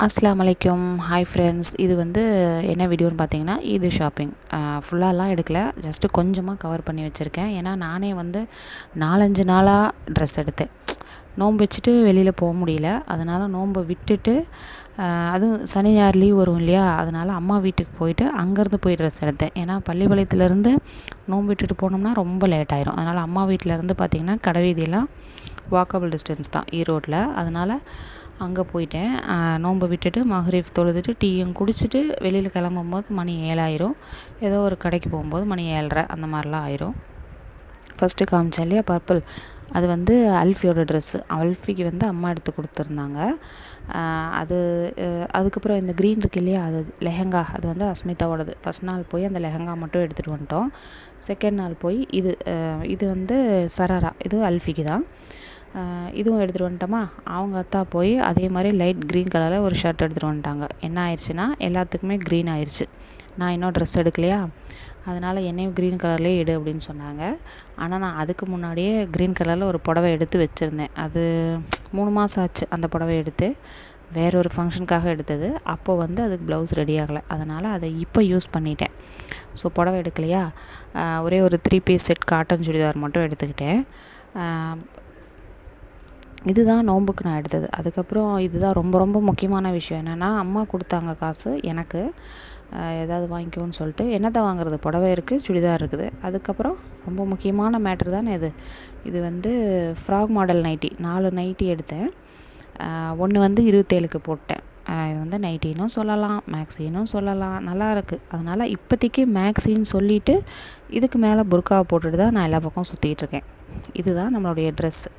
அஸ்ஸலாமு அலைக்கும். Hi friends. இது வந்து என்ன வீடியோன்னு பார்த்தீங்கன்னா, ஈது ஷாப்பிங். ஃபுல்லாலாம் எடுக்கல. ஜஸ்ட்டு கொஞ்சமாக கவர் பண்ணி வச்சுருக்கேன். ஏன்னா நானே வந்து 4, 5 நாளாக ட்ரெஸ் எடுத்தேன். நோன்பு வச்சுட்டு வெளியில் போக முடியல. அதனால் நோன்பை விட்டுட்டு அதுவும் சனி ஞாயிறு லீவ் வரும் இல்லையா, அதனால் அம்மா வீட்டுக்கு போயிட்டு அங்கேருந்து போய் ட்ரெஸ் எடுத்தேன். ஏன்னா பள்ளிப்பாளையத்துலேருந்து நோன்பு விட்டுட்டு போனோம்னா ரொம்ப லேட் ஆயிரும். அதனால் அம்மா வீட்டிலேருந்து பார்த்திங்கன்னா கடைவீதியெல்லாம் வாக்கபிள் டிஸ்டன்ஸ் தான் ஈரோட்டில். அதனால் அங்கே போயிட்டேன். நோன்பை விட்டுட்டு மக்ரிப் தொழுதுட்டு டீயும் குடிச்சிட்டு வெளியில் கிளம்பும்போது மணி 7 ஆயிரும். ஏதோ ஒரு கடைக்கு போகும்போது மணி 7:30 அந்த மாதிரிலாம் ஆயிரும். ஃபஸ்ட்டு காமிச்சேன் இல்லையா பர்பிள், அது வந்து அல்ஃபியோட ட்ரெஸ்ஸு. அல்ஃபிக்கு வந்து அம்மா எடுத்து கொடுத்துருந்தாங்க. அது அதுக்கப்புறம் இந்த க்ரீன் இருக்கு இல்லையா, அது லெஹங்கா. அது வந்து அஸ்மிதாவோடது. ஃபஸ்ட் நாள் போய் அந்த லெஹங்கா மட்டும் எடுத்துகிட்டு வந்துட்டோம். செகண்ட் நாள் போய் இது வந்து சராரா, இது அல்ஃபிக்கு தான். இதுவும் எடுத்துகிட்டு வந்துட்டோமா. அவங்க அத்தா போய் அதே மாதிரி லைட் க்ரீன் கலரில் ஒரு ஷர்ட் எடுத்துகிட்டு வந்துட்டாங்க. என்ன ஆயிடுச்சுன்னா எல்லாத்துக்குமே க்ரீன் ஆயிடுச்சு. நான் இன்னும் ட்ரெஸ் எடுக்கலையா, அதனால் என்னையும் க்ரீன் கலர்லேயே எடு அப்படின்னு சொன்னாங்க. ஆனால் நான் அதுக்கு முன்னாடியே க்ரீன் கலரில் ஒரு புடவை எடுத்து வச்சுருந்தேன். அது 3 மாதம் ஆச்சு அந்த புடவை எடுத்து. வேற ஒரு ஃபங்க்ஷனுக்காக எடுத்தது. அப்போது வந்து அதுக்கு ப்ளவுஸ் ரெடி ஆகலை. அதனால் அதை இப்போ யூஸ் பண்ணிட்டேன். ஸோ புடவை எடுக்கலையா, ஒரே ஒரு 3 பீஸ் செட் காட்டன் சுடிதார் மட்டும் எடுத்துக்கிட்டேன். இதுதான் நோன்புக்கு நான் எடுத்தது. அதுக்கப்புறம் இதுதான் ரொம்ப ரொம்ப முக்கியமான விஷயம். என்னென்னா, அம்மா கொடுத்தாங்க காசு எனக்கு ஏதாவது வாங்கிக்கோன்னு சொல்லிட்டு. என்னத்தை வாங்குறது, புடவை இருக்குது, சுடிதார் இருக்குது. அதுக்கப்புறம் ரொம்ப முக்கியமான மேட்ரு தானே இது வந்து ஃப்ராக் மாடல் நைட்டி. 4 நைட்டி எடுத்தேன். ஒன்று வந்து 27க்கு போட்டேன். இது வந்து நைட்டினும் சொல்லலாம், மேக்ஸினும் சொல்லலாம். நல்லா இருக்குது. அதனால் இப்போதைக்கு மேக்ஸின்னு சொல்லிவிட்டு இதுக்கு மேலே புர்காவை போட்டுட்டு தான் நான் எல்லா பக்கம் சுற்றிக்கிட்டு இருக்கேன். இதுதான் நம்மளுடைய ட்ரெஸ்ஸு.